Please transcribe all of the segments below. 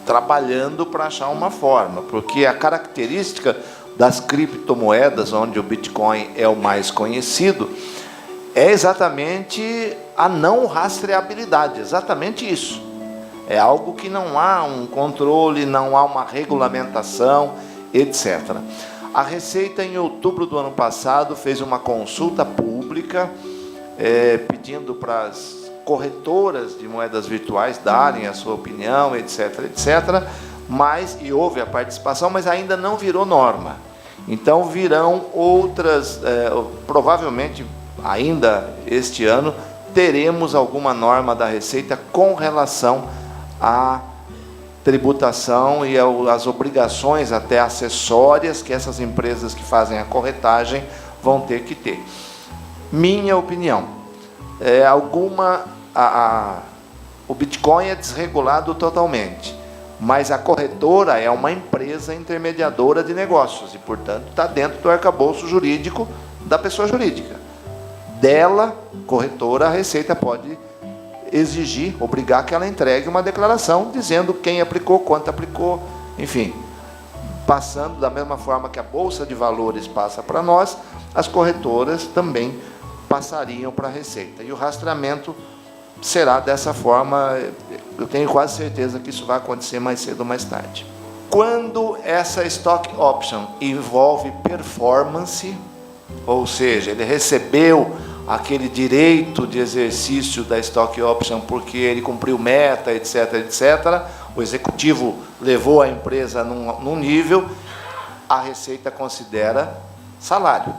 trabalhando para achar uma forma, porque a característica das criptomoedas, onde o Bitcoin é o mais conhecido, é exatamente a não rastreabilidade, exatamente isso. É algo que não há um controle, não há uma regulamentação, etc. A Receita, em outubro do ano passado, fez uma consulta pública, pedindo para as corretoras de moedas virtuais darem a sua opinião, etc., etc., e houve a participação, mas ainda não virou norma. Então virão outras, provavelmente ainda este ano, teremos alguma norma da Receita com relação à tributação e às obrigações até acessórias que essas empresas que fazem a corretagem vão ter que ter. Minha opinião, o Bitcoin é desregulado totalmente, mas a corretora é uma empresa intermediadora de negócios e, portanto, está dentro do arcabouço jurídico da pessoa jurídica. Dela, corretora, a Receita pode exigir, obrigar que ela entregue uma declaração dizendo quem aplicou, quanto aplicou, enfim, passando da mesma forma que a Bolsa de Valores passa para nós, as corretoras também passariam para a Receita. E o rastreamento será dessa forma, eu tenho quase certeza que isso vai acontecer mais cedo ou mais tarde. Quando essa Stock Option envolve performance, ou seja, ele recebeu aquele direito de exercício da Stock Option porque ele cumpriu meta, etc., etc., o executivo levou a empresa num nível, a Receita considera salário.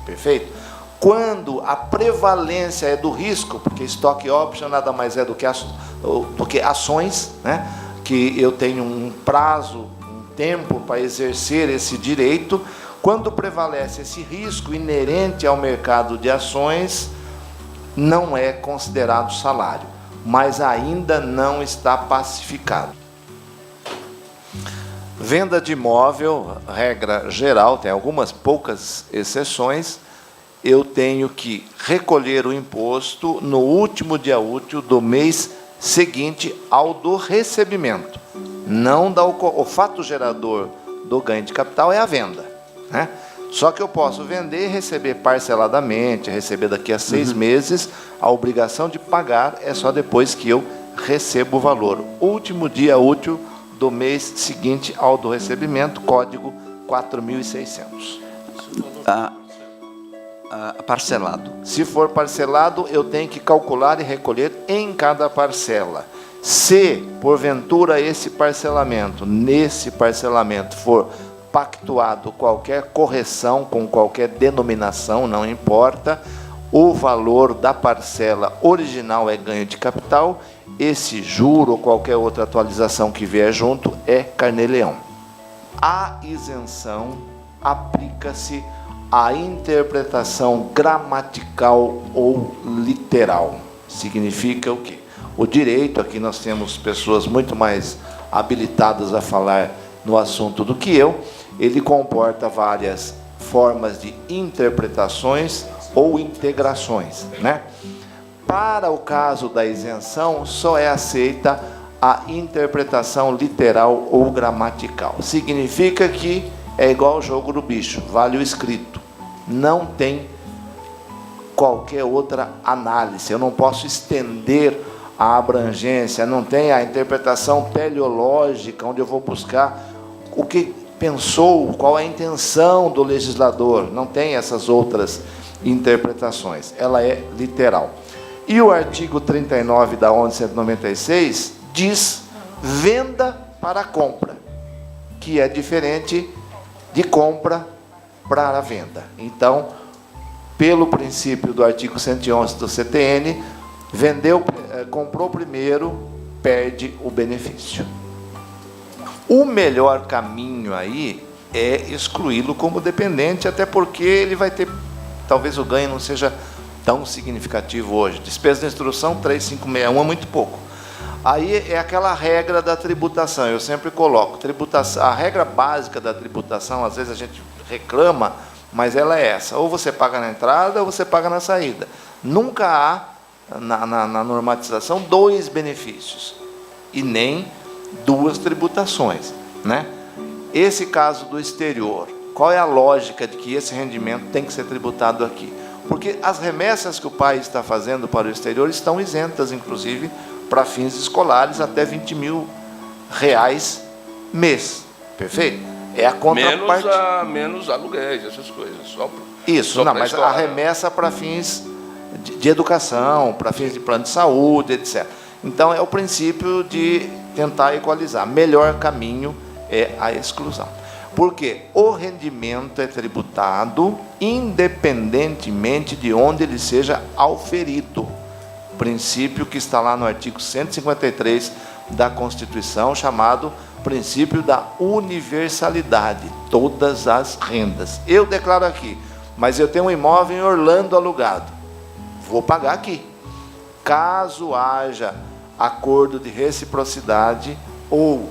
Perfeito? Quando a prevalência é do risco, porque Stock Option nada mais é do que ações, né? Que eu tenho um prazo, um tempo para exercer esse direito. Quando prevalece esse risco inerente ao mercado de ações, não é considerado salário, mas ainda não está pacificado. Venda de imóvel, regra geral, tem algumas poucas exceções, eu tenho que recolher o imposto no último dia útil do mês seguinte ao do recebimento. Não o fato gerador do ganho de capital é a venda, né? Só que eu posso vender e receber parceladamente, receber daqui a 6 meses, a obrigação de pagar é só depois que eu recebo o valor. Último dia útil do mês seguinte ao do recebimento, código 4.600. Parcelado. Se for parcelado, eu tenho que calcular e recolher em cada parcela. Se, porventura, nesse parcelamento for pactuado qualquer correção com qualquer denominação, não importa, o valor da parcela original é ganho de capital, esse juro ou qualquer outra atualização que vier junto é carnê-leão. A isenção aplica-se à interpretação gramatical ou literal. Significa o quê? O direito, aqui nós temos pessoas muito mais habilitadas a falar no assunto do que eu, ele comporta várias formas de interpretações ou integrações, né? Para o caso da isenção, só é aceita a interpretação literal ou gramatical. Significa que é igual ao jogo do bicho, vale o escrito. Não tem qualquer outra análise. Eu não posso estender a abrangência, não tem a interpretação teleológica, onde eu vou buscar o que pensou, qual a intenção do legislador. Não tem essas outras interpretações. Ela é literal. E o artigo 39 da ONU 196 diz venda para compra, que é diferente de compra para a venda. Então, pelo princípio do artigo 111 do CTN, comprou primeiro, perde o benefício. O melhor caminho aí é excluí-lo como dependente, até porque ele vai ter, talvez o ganho não seja tão significativo hoje. Despesa de instrução 3.561 é muito pouco. Aí é aquela regra da tributação, eu sempre coloco, a regra básica da tributação, às vezes a gente reclama, mas ela é essa, ou você paga na entrada ou você paga na saída. Nunca há, na normatização, 2 benefícios, e nem duas tributações, né? Esse caso do exterior, qual é a lógica de que esse rendimento tem que ser tributado aqui? Porque as remessas que o pai está fazendo para o exterior estão isentas, inclusive, para fins escolares, até R$20.000 mês. Perfeito? É a contraparte. Menos aluguéis, essas coisas. Isso, não, mas a remessa para fins de educação, para fins de plano de saúde, etc. Então, é o princípio de tentar equalizar. Melhor caminho é a exclusão. Porque o rendimento é tributado independentemente de onde ele seja auferido. Princípio que está lá no artigo 153 da Constituição, chamado princípio da universalidade, todas as rendas. Eu declaro aqui, mas eu tenho um imóvel em Orlando alugado, vou pagar aqui. Caso haja acordo de reciprocidade ou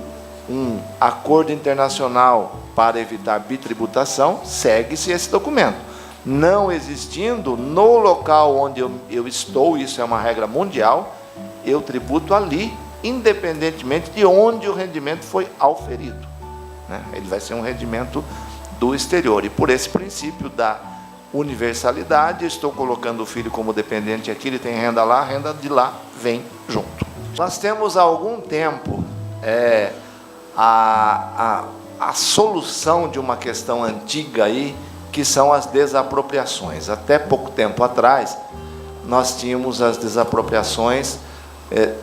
um acordo internacional para evitar bitributação, segue-se esse documento. Não existindo, no local onde eu estou, isso é uma regra mundial, eu tributo ali, independentemente de onde o rendimento foi auferido, né? Ele vai ser um rendimento do exterior. E por esse princípio da universalidade, eu estou colocando o filho como dependente aqui, ele tem renda lá, a renda de lá vem junto. Nós temos há algum tempo a solução de uma questão antiga aí, que são as desapropriações. Até pouco tempo atrás, nós tínhamos as desapropriações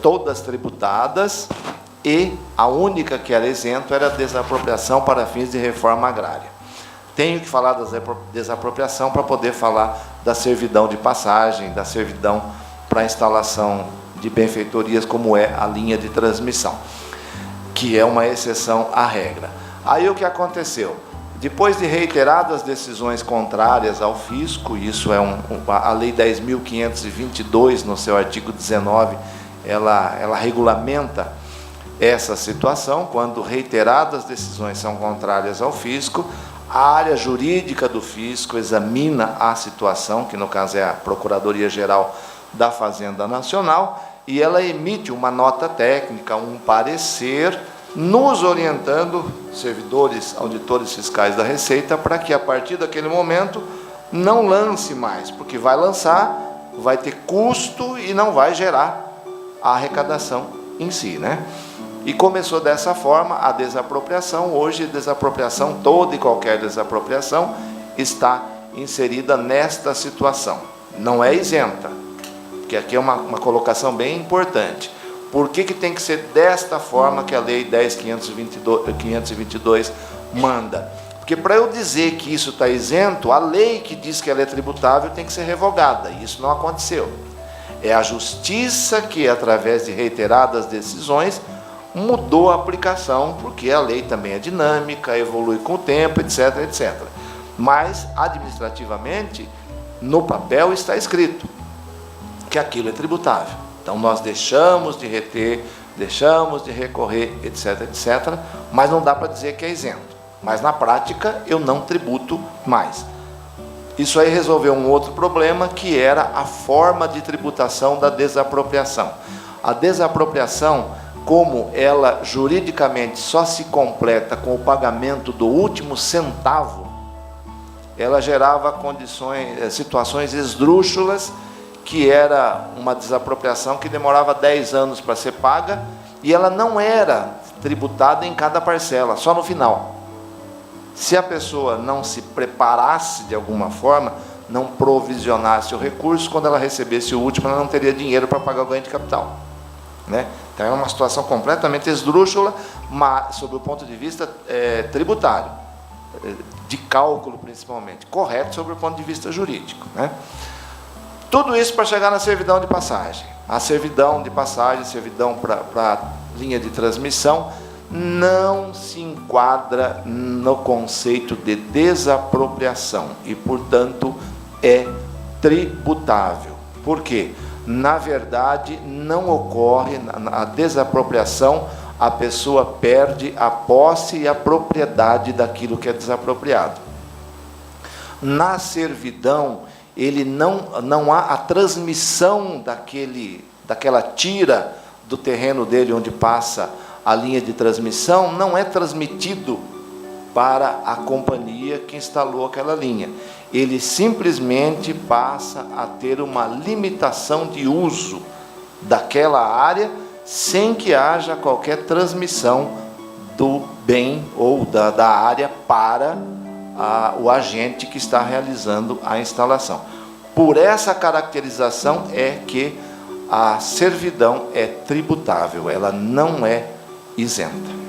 todas tributadas, e a única que era isento era a desapropriação para fins de reforma agrária. Tenho que falar da desapropriação para poder falar da servidão de passagem, da servidão para instalação de benfeitorias, como é a linha de transmissão, que é uma exceção à regra. Aí o que aconteceu? Depois de reiteradas decisões contrárias ao fisco, isso é a Lei 10.522, no seu artigo 19, ela regulamenta essa situação. Quando reiteradas decisões são contrárias ao fisco, a área jurídica do fisco examina a situação, que no caso é a Procuradoria-Geral da Fazenda Nacional, e ela emite uma nota técnica, um parecer, nos orientando, servidores, auditores fiscais da Receita, para que a partir daquele momento não lance mais, porque vai lançar, vai ter custo e não vai gerar a arrecadação em si, né? E começou dessa forma a desapropriação. Hoje, desapropriação, toda e qualquer desapropriação, está inserida nesta situação. Não é isenta, porque aqui é uma colocação bem importante. Por que tem que ser desta forma que a Lei 10.522 manda? Porque para eu dizer que isso está isento, a lei que diz que ela é tributável tem que ser revogada, e isso não aconteceu. É a Justiça que, através de reiteradas decisões, mudou a aplicação, porque a lei também é dinâmica, evolui com o tempo, etc, etc. Mas, administrativamente, no papel está escrito que aquilo é tributável. Então, nós deixamos de reter, deixamos de recorrer, etc, etc, mas não dá para dizer que é isento. Mas, na prática, eu não tributo mais. Isso aí resolveu um outro problema, que era a forma de tributação da desapropriação. A desapropriação, como ela juridicamente só se completa com o pagamento do último centavo, ela gerava situações esdrúxulas, que era uma desapropriação que demorava 10 anos para ser paga, e ela não era tributada em cada parcela, só no final. Se a pessoa não se preparasse de alguma forma, não provisionasse o recurso, quando ela recebesse o último, ela não teria dinheiro para pagar o ganho de capital, né? Então é uma situação completamente esdrúxula, mas sob o ponto de vista tributário, de cálculo principalmente, correto sob o ponto de vista jurídico, né? Tudo isso para chegar na servidão de passagem. A servidão de passagem, servidão para linha de transmissão, não se enquadra no conceito de desapropriação e, portanto, é tributável. Por quê? Na verdade, não ocorre a desapropriação, a pessoa perde a posse e a propriedade daquilo que é desapropriado. Na servidão, ele não há a transmissão daquela tira do terreno dele onde passa a linha de transmissão, não é transmitido para a companhia que instalou aquela linha. Ele simplesmente passa a ter uma limitação de uso daquela área, sem que haja qualquer transmissão do bem ou da área para o agente que está realizando a instalação. Por essa caracterização é que a servidão é tributável, ela não é isenta.